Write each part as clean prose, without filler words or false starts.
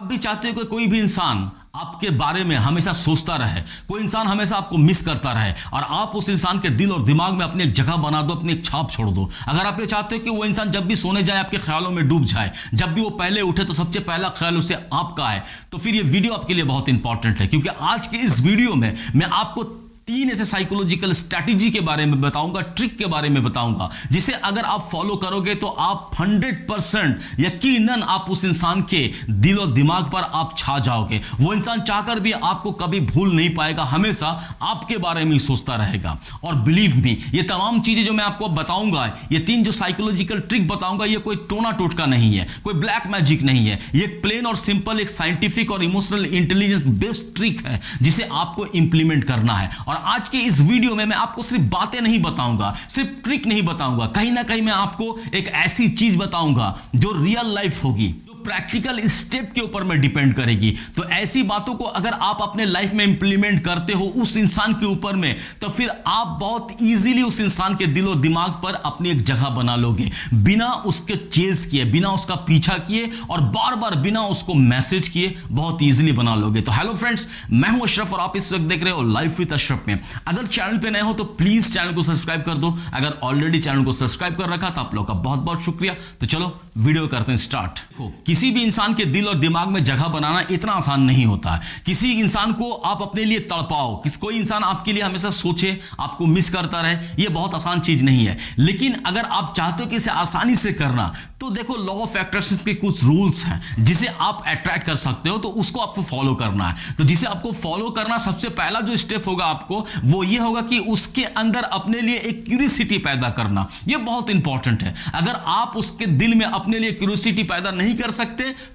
आप भी चाहते हो कि कोई भी इंसान आपके बारे में हमेशा सोचता रहे, कोई इंसान हमेशा आपको मिस करता रहे और आप उस इंसान के दिल और दिमाग में अपनी एक जगह बना दो, अपनी एक छाप छोड़ दो। अगर आप ये चाहते हो कि वो इंसान जब भी सोने जाए आपके ख्यालों में डूब जाए, जब भी वो पहले उठे तो सबसे पहला ख्याल उसे आपका है, तो फिर ये वीडियो आपके लिए बहुत इंपॉर्टेंट है। क्योंकि आज के इस वीडियो में मैं आपको 3 ऐसे साइकोलॉजिकल स्ट्रैटेजी के बारे में बताऊंगा, ट्रिक के बारे में बताऊंगा, जिसे अगर आप फॉलो करोगे तो आप 100% यकीनन आप उस इंसान के दिल और दिमाग पर आप छा जाओगे। वो इंसान चाहकर भी आपको कभी भूल नहीं पाएगा, हमेशा आपके बारे में ही सोचता रहेगा। और बिलीव मी, ये तमाम चीजें जो मैं आपको बताऊंगा, ये 3 जो साइकोलॉजिकल ट्रिक बताऊंगा, ये कोई टोना टोटका नहीं है, कोई ब्लैक मैजिक नहीं है। ये प्लेन और सिंपल एक साइंटिफिक और इमोशनल इंटेलिजेंस बेस्ड ट्रिक है जिसे आपको इंप्लीमेंट करना है। और आज के इस वीडियो में मैं आपको सिर्फ बातें नहीं बताऊंगा, सिर्फ ट्रिक नहीं बताऊंगा, कहीं ना कहीं मैं आपको एक ऐसी चीज बताऊंगा जो रियल लाइफ होगी, प्रैक्टिकल स्टेप के ऊपर में डिपेंड करेगी। तो ऐसी बातों को अगर आप अपने लाइफ में इंप्लीमेंट करते हो उस इंसान के ऊपर में, तो फिर आप बहुत इजीली उस इंसान के दिल और दिमाग पर अपनी एक जगह बना लोगे, बिना उसके चेज किए, बिना उसका पीछा किए और बार बार बिना उसको मैसेज किए बहुत इजीली बना लोगे। तो हेलो फ्रेंड्स, मैं हूं अशरफ और आप इस वक्त देख रहे हो लाइफ विद अशरफ में। अगर चैनल पे नए हो तो प्लीज चैनल को सब्सक्राइब कर दो। अगर ऑलरेडी चैनल को सब्सक्राइब कर रखा तो आप लोग का बहुत बहुत शुक्रिया। तो चलो वीडियो करते हैं स्टार्ट। किसी भी इंसान के दिल और दिमाग में जगह बनाना इतना आसान नहीं होता है। किसी इंसान को आप अपने लिए तड़पाओ, कोई इंसान आपके लिए हमेशा सोचे, आपको मिस करता रहे, यह बहुत आसान चीज नहीं है। लेकिन अगर आप चाहते हो कि इसे आसानी से करना, तो देखो लॉ ऑफ अट्रैक्शन के कुछ रूल्स हैं जिसे आप अट्रैक्ट कर सकते हो, तो उसको आपको फॉलो करना है। तो जिसे आपको फॉलो करना, सबसे पहला जो स्टेप होगा आपको, वो ये होगा कि उसके अंदर अपने लिए एक क्यूरियोसिटी पैदा करना। यह बहुत इंपॉर्टेंट है। अगर आप उसके दिल में अपने लिए क्यूरियोसिटी पैदा नहीं कर सकते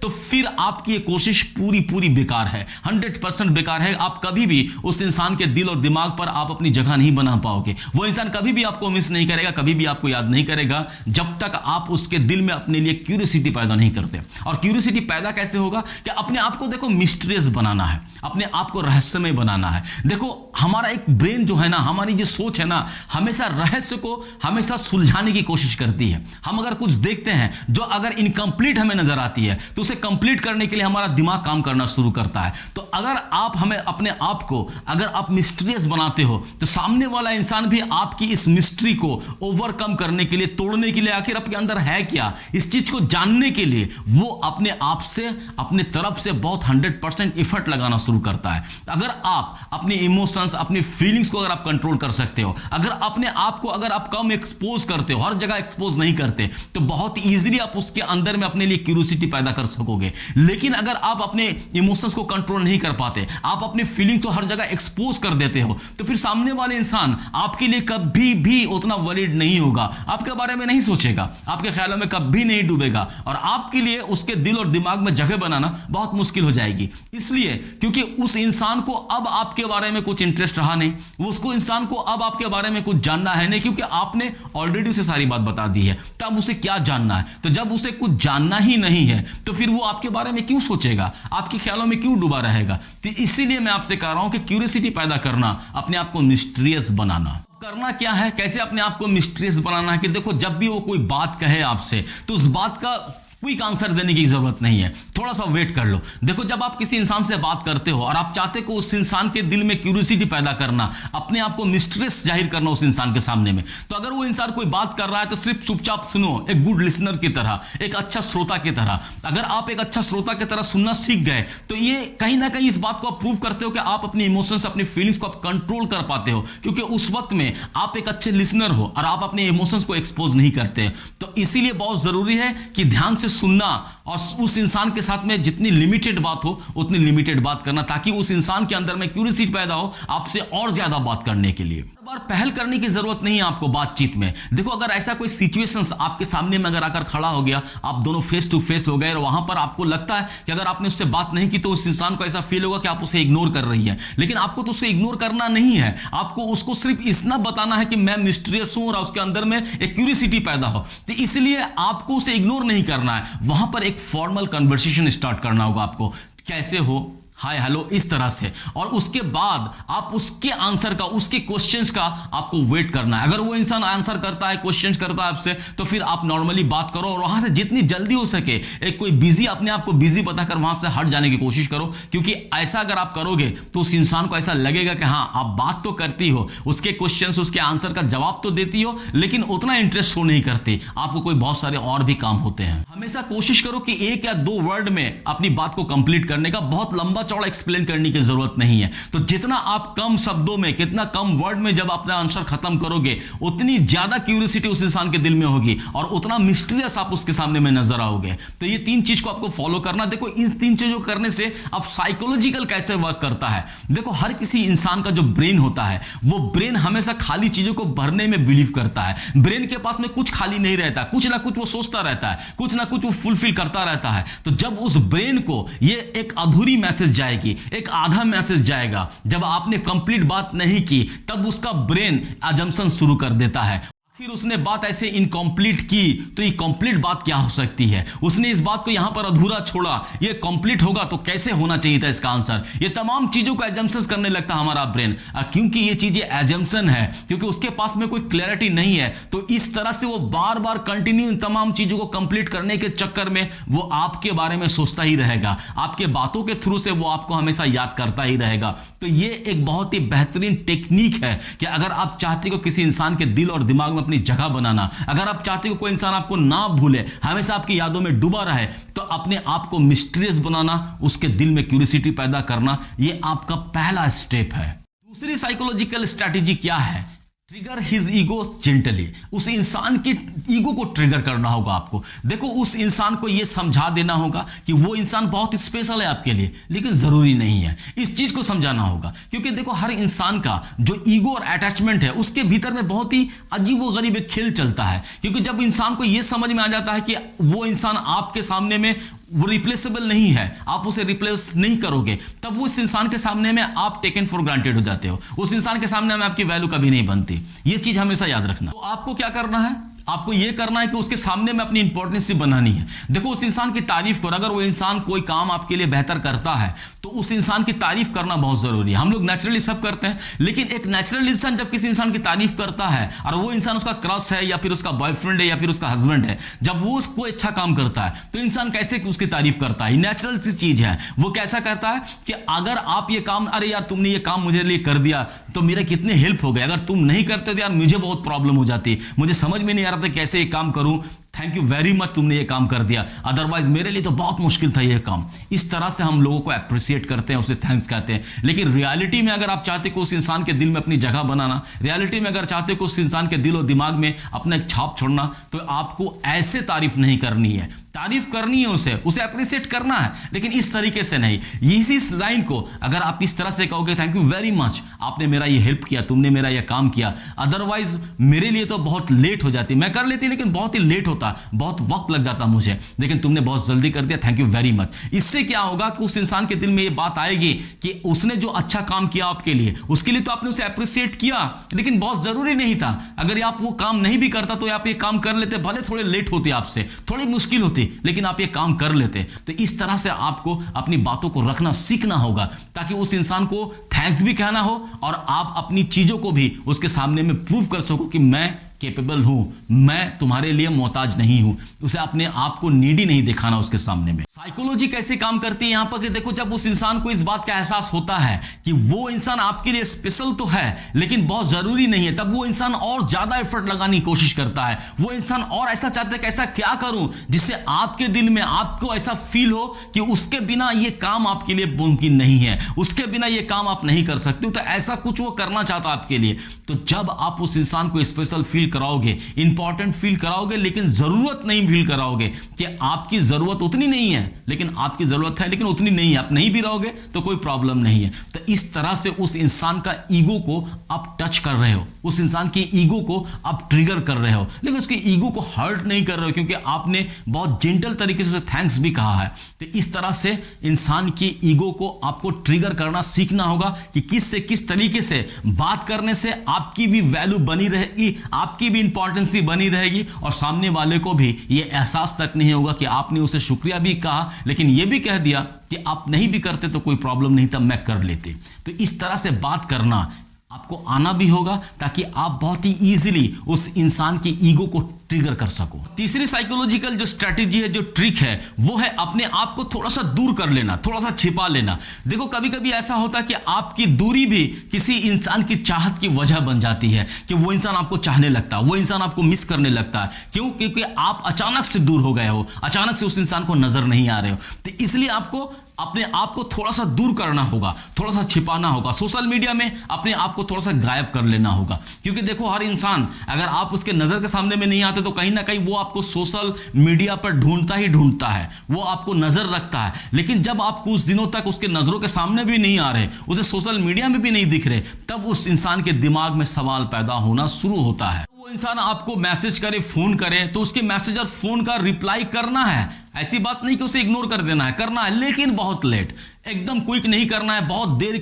तो फिर आपकी ये कोशिश पूरी बेकार है, 100% बेकार है। आप कभी भी उस इंसान के दिल और दिमाग पर आप अपनी जगह नहीं बना पाओगे। वो इंसान कभी भी आपको मिस नहीं करेगा, कभी भी आपको याद नहीं करेगा, जब तक आप उसके दिल में अपने लिए क्यूरियोसिटी पैदा नहीं करते। और क्यूरियोसिटी पैदा कैसे होगा कि अपने आप को देखो मिस्टीरियस बनाना है, अपने आप को रहस्यमय बनाना है। देखो हमारा एक ब्रेन जो है ना, हमारी जो सोच है ना, हमेशा रहस्य को हमेशा सुलझाने की कोशिश करती है। हम अगर कुछ देखते हैं जो अगर इनकम्प्लीट हमें नजर आती है, तो उसे कंप्लीट करने के लिए हमारा दिमाग काम करना शुरू करता है। तो अगर आप हमें अपने आप को अगर आप मिस्टीरियस बनाते हो, तो सामने वाला इंसान भी आपकी इस मिस्ट्री को ओवरकम करने के लिए, तोड़ने के लिए, आखिर आपके अंदर है क्या, इस चीज को जानने के लिए वो अपने आप से, अपने तरफ से बहुत 100% एफर्ट लगाना शुरू करता है। अगर आप अपने इमोशंस, अपनी फीलिंग्स को अगर आप कंट्रोल कर सकते हो, अगर अपने आप को अगर आप कम एक्सपोज करते हो, हर जगह एक्सपोज नहीं करते, तो बहुत इजीली आप उसके अंदर में अपने लिए क्यूरियोसिटी पैदा कर सकोगे। लेकिन अगर आप अपने इमोशंस को कंट्रोल नहीं कर पाते, आप अपने फीलिंग्स को हर जगह एक्सपोज कर देते हो, तो फिर सामने वाले इंसान आपके लिए कभी भी उतना वरीड नहीं होगा, आपके बारे में नहीं सोचेगा, आपके ख्यालों में कभी नहीं डूबेगा और आपके लिए उसके दिल और दिमाग में जगह बनाना बहुत मुश्किल हो जाएगी। इसलिए क्योंकि उस इंसान को अब आपके बारे में कुछ इंटरेस्ट रहा नहीं, उसको इंसान को अब आपके बारे में कुछ जानना है नहीं, क्योंकि आपने ऑलरेडी उसे सारी बात बता दी है। तब उसे क्या जानना है? तो जब उसे कुछ जानना ही नहीं है, तो फिर वो आपके बारे में क्यों सोचेगा, आपके ख्यालों में क्यों डूबा रहेगा? तो इसीलिए मैं आपसे कह रहा हूं कि क्यूरियोसिटी पैदा करना, अपने आप को मिस्टीरियस बनाना। करना क्या है, कैसे अपने आप को मिस्टीरियस बनाना है कि देखो जब भी वो कोई बात कहे आपसे, तो उस बात का क्विक आंसर देने की जरूरत नहीं है, थोड़ा सा वेट कर लो। देखो जब आप किसी इंसान से बात करते हो और आप चाहते हो उस इंसान के दिल में क्यूरियोसिटी पैदा करना, अपने आप को मिस्ट्रेस जाहिर करना उस इंसान के सामने में, तो अगर वो इंसान कोई बात कर रहा है तो सिर्फ चुपचाप सुनो, एक गुड लिसनर की तरह, एक अच्छा श्रोता की तरह। अगर आप एक अच्छा श्रोता की तरह सुनना सीख गए, तो ये कहीं ना कहीं इस बात को आप प्रूव करते हो कि आप अपनी इमोशंस, अपनी फीलिंग्स को आप कंट्रोल कर पाते हो, क्योंकि उस वक्त में आप एक अच्छे लिसनर हो और आप अपने इमोशंस को एक्सपोज नहीं करते। तो इसीलिए बहुत जरूरी है कि ध्यान से सुनना और उस इंसान के साथ में जितनी लिमिटेड बात हो उतनी लिमिटेड बात करना, ताकि उस इंसान के अंदर में क्यूरियोसिटी पैदा हो आपसे और ज्यादा बात करने के लिए। बार पहल करने की जरूरत नहीं है आपको बातचीत में। देखो अगर ऐसा कोई सिचुएशंस आपके सामने में अगर आकर खड़ा हो गया, आप दोनों फेस टू फेस हो गए और वहां पर आपको लगता है कि अगर आपने उससे बात नहीं की तो उस इंसान को ऐसा फील होगा कि आप उसे इग्नोर कर रही है। लेकिन आपको तो उसे इग्नोर करना नहीं है, आपको उसको सिर्फ इतना बताना है कि मैं मिस्टीरियस हूं और उसके अंदर में एक क्यूरियोसिटी पैदा हो। तो इसलिए आपको उसे इग्नोर नहीं करना है, वहां पर एक फॉर्मल कन्वर्सेशन स्टार्ट करना होगा आपको। कैसे हो, हाय हेलो इस तरह से, और उसके बाद आप उसके आंसर का, उसके क्वेश्चंस का आपको वेट करना है। अगर वो इंसान आंसर करता है, क्वेश्चंस करता है आपसे, तो फिर आप नॉर्मली बात करो और वहां से जितनी जल्दी हो सके एक कोई बिजी, अपने आप को बिजी बताकर वहां से हट जाने की कोशिश करो, क्योंकि ऐसा अगर आप करोगे तो उस इंसान को ऐसा लगेगा कि हाँ आप बात तो करती हो, उसके क्वेश्चंस, उसके आंसर का जवाब तो देती हो, लेकिन उतना इंटरेस्ट शो नहीं करती, आपको कोई बहुत सारे और भी काम होते हैं। हमेशा कोशिश करो कि एक या दो वर्ड में अपनी बात को कंप्लीट करने का, बहुत लंबा चौड़ा एक्सप्लेन करने की जरूरत नहीं है। तो जितना आप कम शब्दों में, कितना कम वर्ड में जब अपना आंसर खत्म करोगे, उतनी ज्यादा क्यूरियोसिटी उस इंसान के दिल में होगी और उतना मिस्टीरियस आप उसके सामने में नजर आओगे। तो ये तीन चीज को आपको फॉलो करना। देखो इन तीन चीजों करने से अब साइकोलॉजिकल कैसे वर्क करता है। देखो हर किसी इंसान का जो ब्रेन होता है, वो ब्रेन हमेशा खाली चीजों को भरने में बिलीव करता है। ब्रेन के पास में कुछ खाली नहीं रहता, कुछ ना कुछ वो सोचता रहता है, कुछ ना कुछ वो फुलफिल करता रहता है। तो जब उस ब्रेन को ये एक अधूरी मैसेज जाएगी, एक आधा मैसेज जाएगा, जब आपने कंप्लीट बात नहीं की, तब उसका ब्रेन अजम्पशन शुरू कर देता है। फिर उसने बात ऐसे इनकम्प्लीट की, तो ये कंप्लीट बात क्या हो सकती है, उसने इस बात को यहां पर अधूरा छोड़ा, ये कंप्लीट होगा तो कैसे होना चाहिए था इसका आंसर, ये तमाम चीजों को एजम्पशंस करने लगता हमारा ब्रेन। क्योंकि ये चीजें एजम्पशन है, क्योंकि उसके पास में कोई क्लैरिटी नहीं है, तो इस तरह से वो बार बार कंटिन्यू इन तमाम चीजों को कंप्लीट करने के चक्कर में वो आपके बारे में सोचता ही रहेगा, आपके बातों के थ्रू से वो आपको हमेशा याद करता ही रहेगा। तो ये एक बहुत ही बेहतरीन टेक्निक है कि अगर आप चाहते हो किसी इंसान के दिल और दिमाग में अपनी जगह बनाना, अगर आप चाहते हो कोई इंसान आपको ना भूले, हमेशा आपकी यादों में डूबा रहे, तो अपने आप को मिस्टीरियस बनाना, उसके दिल में क्यूरियोसिटी पैदा करना, ये आपका पहला स्टेप है। दूसरी साइकोलॉजिकल स्ट्रैटेजी क्या है? Trigger his ego gently. उस इंसान के ईगो को ट्रिगर करना होगा आपको। देखो उस इंसान को यह समझा देना होगा कि वो इंसान बहुत स्पेशल है आपके लिए, लेकिन जरूरी नहीं है, इस चीज को समझाना होगा। क्योंकि देखो हर इंसान का जो ईगो और अटैचमेंट है, उसके भीतर में बहुत ही अजीब व गरीब एक खेल चलता है। क्योंकि जब इंसान को यह समझ में आ जाता है कि वो इंसान आपके सामने में वो रिप्लेसेबल नहीं है, आप उसे रिप्लेस नहीं करोगे, तब वो इस इंसान के सामने में आप टेकन फॉर ग्रांटेड हो जाते हो, उस इंसान के सामने में आपकी वैल्यू कभी नहीं बनती। ये चीज हमेशा याद रखना। तो आपको क्या करना है? आपको यह करना है कि उसके सामने में अपनी इंपॉर्टेंस बनानी है। देखो उस इंसान की तारीफ करो। अगर वो इंसान कोई काम आपके लिए बेहतर करता है तो उस इंसान की तारीफ करना बहुत जरूरी है। हम लोग नेचुरली सब करते हैं, लेकिन एक नेचुरल इंसान जब किसी इंसान की तारीफ करता है और वो इंसान उसका क्रश है या फिर उसका बॉयफ्रेंड है या फिर उसका हस्बैंड है, जब वो उसको अच्छा काम करता है तो इंसान कैसे उसकी तारीफ करता है? नेचुरल सी चीज है। वो कैसा करता है कि अगर आप ये काम, अरे यार तुमने ये काम मुझे लिए कर दिया तो मेरे कितने हेल्प हो गए, अगर तुम नहीं करते तो यार मुझे बहुत प्रॉब्लम हो जाती, मुझे समझ में नहीं आ रहा था कैसे ये काम करूं, थैंक यू वेरी मच तुमने ये काम कर दिया, अदरवाइज मेरे लिए तो बहुत मुश्किल था ये काम। इस तरह से हम लोगों को अप्रिशिएट करते हैं, उसे थैंक्स कहते हैं। लेकिन रियलिटी में अगर आप चाहते हो उस इंसान के दिल में अपनी जगह बनाना, रियलिटी में अगर चाहते हो उस इंसान के दिल और दिमाग में अपना एक छाप छोड़ना, तो आपको ऐसे तारीफ नहीं करनी है। तारीफ करनी है उसे अप्रिशिएट करना है, लेकिन इस तरीके से नहीं। इसी लाइन को अगर आप इस तरह से कहोगे, थैंक यू वेरी मच, आपने मेरा ये हेल्प किया, तुमने मेरा ये काम किया, अदरवाइज मेरे लिए तो बहुत लेट हो जाती, मैं कर लेती लेकिन बहुत ही लेट होता, बहुत वक्त लग जाता मुझे, लेकिन तुमने बहुत जल्दी कर दिया, थैंक यू वेरी मच। इससे क्या होगा कि उस इंसान के दिल में ये बात आएगी कि उसने जो अच्छा काम किया आपके लिए, उसके लिए तो आपने उसे अप्रिशिएट किया, लेकिन बहुत जरूरी नहीं था। अगर आप वो काम नहीं भी करता तो आप ये काम कर लेते, भले थोड़े लेट होते, आपसे थोड़ी मुश्किल होती, लेकिन आप ये काम कर लेते। तो इस तरह से आपको अपनी बातों को रखना सीखना होगा, ताकि उस इंसान को थैंक्स भी कहना हो और आप अपनी चीजों को भी उसके सामने में प्रूव कर सको कि मैं केपेबल हूं, मैं तुम्हारे लिए मोहताज नहीं हूं। उसे अपने आप को नीडी नहीं दिखाना उसके सामने में। साइकोलॉजी कैसे काम करती है यहां पर कि देखो, जब उस इंसान को इस बात का एहसास होता है कि वो इंसान आपके लिए स्पेशल तो है लेकिन बहुत जरूरी नहीं है, तब वो इंसान और ज्यादा एफर्ट लगाने की कोशिश करता है। वो इंसान और ऐसा चाहता है कि ऐसा क्या करूं जिससे आपके दिल में आपको ऐसा फील हो कि उसके बिना ये काम आपके लिए मुमकिन नहीं है, उसके बिना ये काम आप नहीं कर सकते। तो ऐसा कुछ वो करना चाहता आपके लिए। तो जब आप उस इंसान को स्पेशल फील कराओगे, इंपॉर्टेंट फील कराओगे, लेकिन जरूरत नहीं फील कराओगे कि आपकी जरूरत उतनी नहीं है, लेकिन आपकी जरूरत है लेकिन उतनी नहीं है, आप नहीं भी रहोगे तो कोई प्रॉब्लम नहीं है। तो इस तरह से उस इंसान का ईगो को आप टच कर रहे हो, उस इंसान की ईगो को आप ट्रिगर कर रहे हो, लेकिन उसकी ईगो को हर्ट नहीं कर रहे हो, क्योंकि आपने बहुत जेंटल तरीके से थैंक्स भी कहा है। तो इस तरह से इंसान की ईगो को आपको ट्रिगर करना सीखना होगा कि किस से किस तरीके से बात करने से आपकी भी वैल्यू बनी रहेगी, आप आपकी भी इंपॉर्टेंसी बनी रहेगी और सामने वाले को भी ये एहसास तक नहीं होगा कि आपने उसे शुक्रिया भी कहा, लेकिन ये भी कह दिया कि आप नहीं भी करते तो कोई प्रॉब्लम नहीं था, मैं कर लेते। तो इस तरह से बात करना आपको आना भी होगा ताकि आप बहुत ही इजीली उस इंसान की ईगो को ट्रिगर कर सको। तीसरी साइकोलॉजिकल जो स्ट्रैटेजी है, जो ट्रिक है, वो है अपने आप को थोड़ा सा दूर कर लेना, थोड़ा सा छिपा लेना। देखो कभी कभी ऐसा होता है कि आपकी दूरी भी किसी इंसान की चाहत की वजह बन जाती है कि वो इंसान आपको चाहने लगता है, वो इंसान आपको मिस करने लगता है। क्यों? क्योंकि आप अचानक से दूर हो गए हो, अचानक से उस इंसान को नजर नहीं आ रहे हो। तो इसलिए आपको अपने आप को थोड़ा सा दूर करना होगा, थोड़ा सा छिपाना होगा। सोशल मीडिया में अपने आप को थोड़ा सा गायब कर लेना होगा, क्योंकि देखो हर इंसान अगर आप उसके नजर के सामने में नहीं आते तो कहीं ना कहीं वो आपको सोशल मीडिया पर ढूंढता ही ढूंढता है, वो आपको नजर रखता है। लेकिन जब आप कुछ दिनों तक उसके नजरों के सामने भी नहीं आ रहे, उसे सोशल मीडिया में भी नहीं दिख रहे, तब उस इंसान के दिमाग में सवाल पैदा होना शुरू होता है। वो इंसान आपको मैसेज करे, फोन करे, तो उसके मैसेज और फोन का रिप्लाई करना है। ऐसी बात नहीं कि उसे इग्नोर कर देना है, करना है, लेकिन बहुत लेट, एकदम क्विक नहीं करना है। बहुत देर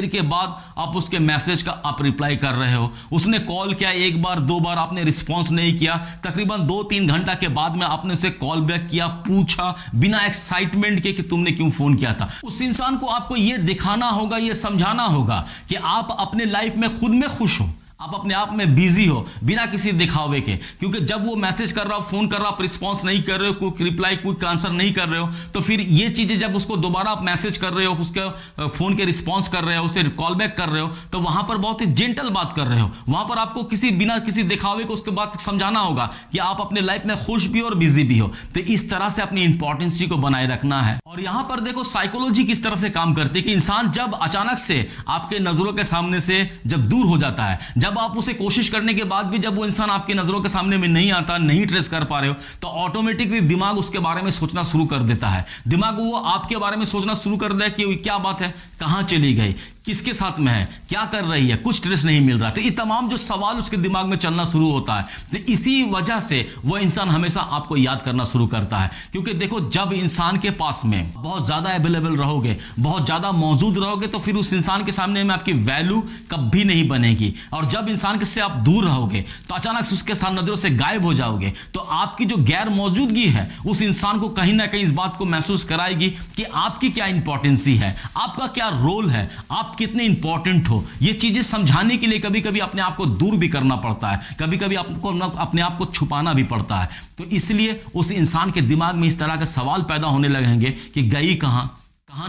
के बाद आप उसके मैसेज का आप रिप्लाई कर रहे हो। उसने कॉल किया एक बार दो बार, आपने रिस्पॉन्स नहीं किया, तकरीबन 2-3 घंटा के बाद में आपने उसे कॉल बैक किया, पूछा बिना एक्साइटमेंट के कि तुमने क्यों फोन किया था। उस इंसान को आपको यह दिखाना होगा, यह समझाना होगा कि आप अपने लाइफ में खुद में खुश हो, आप अपने आप में बिजी हो, बिना किसी दिखावे के। क्योंकि जब वो मैसेज कर रहा हो, फोन कर रहा हो, आप रिस्पॉन्स नहीं कर रहे हो, कोई रिप्लाई, कोई आंसर नहीं कर रहे हो, तो फिर ये चीजें जब उसको दोबारा आप मैसेज कर रहे हो, उसके फोन के रिस्पॉन्स कर रहे हो, उसे कॉल बैक कर रहे हो, तो वहां पर बहुत ही जेंटल बात कर रहे हो। वहां पर आपको बिना किसी दिखावे को उसके बाद समझाना होगा कि आप अपने लाइफ में खुश भी हो और बिजी भी हो। तो इस तरह से अपनी इंपॉर्टेंसी को बनाए रखना है। और यहां पर देखो साइकोलॉजी किस तरह से काम करती है कि इंसान जब अचानक से आपके नजरों के सामने से जब दूर हो जाता है, जब आप उसे कोशिश करने के बाद भी जब वो इंसान आपकी नजरों के सामने में नहीं आता, नहीं ट्रेस कर पा रहे हो, तो ऑटोमेटिकली दिमाग उसके बारे में सोचना शुरू कर देता है। दिमाग वो आपके बारे में सोचना शुरू कर दे कि क्या बात है, कहां चली गई, किसके साथ में है, क्या कर रही है, कुछ ट्रेस नहीं मिल रहा। तो ये तमाम जो सवाल उसके दिमाग में चलना शुरू होता है। तो इसी वजह से वो इंसान हमेशा आपको याद करना शुरू करता है। क्योंकि देखो जब इंसान के पास में बहुत ज्यादा अवेलेबल रहोगे, बहुत ज्यादा मौजूद रहोगे, तो फिर उस इंसान के सामने में आपकी वैल्यू कभी नहीं बनेगी। और जब इंसान से आप दूर रहोगे तो अचानक से उसके साथ नजरों से गायब हो जाओगे, तो आपकी जो गैर मौजूदगी है उस इंसान को कहीं ना कहीं इस बात को महसूस कराएगी कि आपकी क्या इंपॉर्टेंसी है, आपका क्या रोल है, आप कितने इंपॉर्टेंट हो। ये चीजें समझाने के लिए कभी कभी अपने आप को दूर भी करना पड़ता है, कभी कभी आपको अपने आप को छुपाना भी पड़ता है। तो इसलिए उस इंसान के दिमाग में इस तरह के सवाल पैदा होने लगेंगे कि गई कहां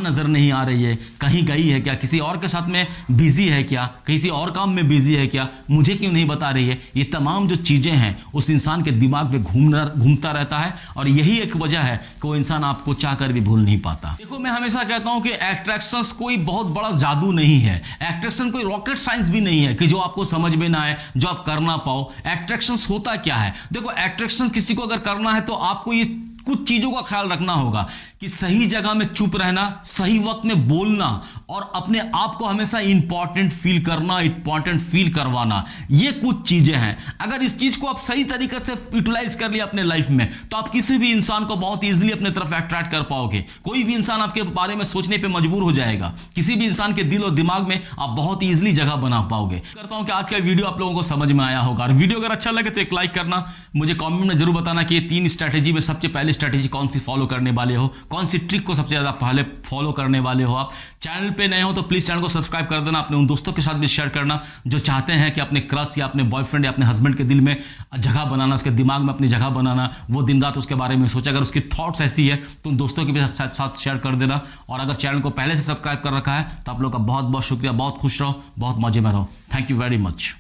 नजर नहीं आ रही है, कहीं गई है क्या, किसी और के साथ में बिजी है क्या, किसी और काम में बिजी है क्या, मुझे क्यों नहीं बता रही है। ये तमाम जो चीजें हैं उस इंसान के दिमाग में घूमता रहता है। और यही एक वजह है कि वो इंसान आपको चाहकर भी भूल नहीं पाता। देखो मैं हमेशा कहता हूं कि अट्रैक्शंस कोई बहुत बड़ा जादू नहीं है, अट्रैक्शन कोई रॉकेट साइंस भी नहीं है कि जो आपको समझ में ना आए, जो आप कर ना पाओ। अट्रैक्शंस होता क्या है, देखो अट्रैक्शन किसी को अगर करना है तो आपको ये कुछ चीजों का ख्याल रखना होगा कि सही जगह में चुप रहना, सही वक्त में बोलना और अपने आप को हमेशा इंपॉर्टेंट फील करना, इंपॉर्टेंट फील करवाना, ये कुछ चीजें हैं। अगर इस चीज को आप सही तरीके से यूटिलाइज कर लिया अपने लाइफ में, तो आप किसी भी इंसान को बहुत इजीली अपने तरफ अट्रैक्ट कर पाओगे। कोई भी इंसान आपके बारे में सोचने पे मजबूर हो जाएगा, किसी भी इंसान के दिल और दिमाग में आप बहुत इजीली जगह बना पाओगे। करता हूं कि आज का वीडियो आप लोगों को समझ में आया होगा। और वीडियो अगर अच्छा लगे तो एक लाइक करना, मुझे कमेंट में जरूर बताना कि ये 3 स्ट्रैटेजी में सबसे पहले स्ट्रैटेजी कौन सी फॉलो करने वाले हो, कौन सी ट्रिक को सबसे ज्यादा पहले फॉलो करने वाले हो। आप चैनल पे नए हो तो प्लीज चैनल को सब्सक्राइब कर देना, अपने उन दोस्तों के साथ भी शेयर करना जो चाहते हैं कि अपने क्रश या अपने बॉयफ्रेंड या अपने हस्बैंड के दिल में जगह बनाना, उसके दिमाग में अपनी जगह बनाना, वो दिन रात उसके बारे में सोचे। अगर उसकी थॉट्स ऐसी है तो उन दोस्तों के भी साथ शेयर कर देना। और अगर चैनल को पहले से सब्सक्राइब कर रखा है तो आप लोग का बहुत बहुत शुक्रिया। बहुत खुश रहो, बहुत मजे में रहो। Thank you very much.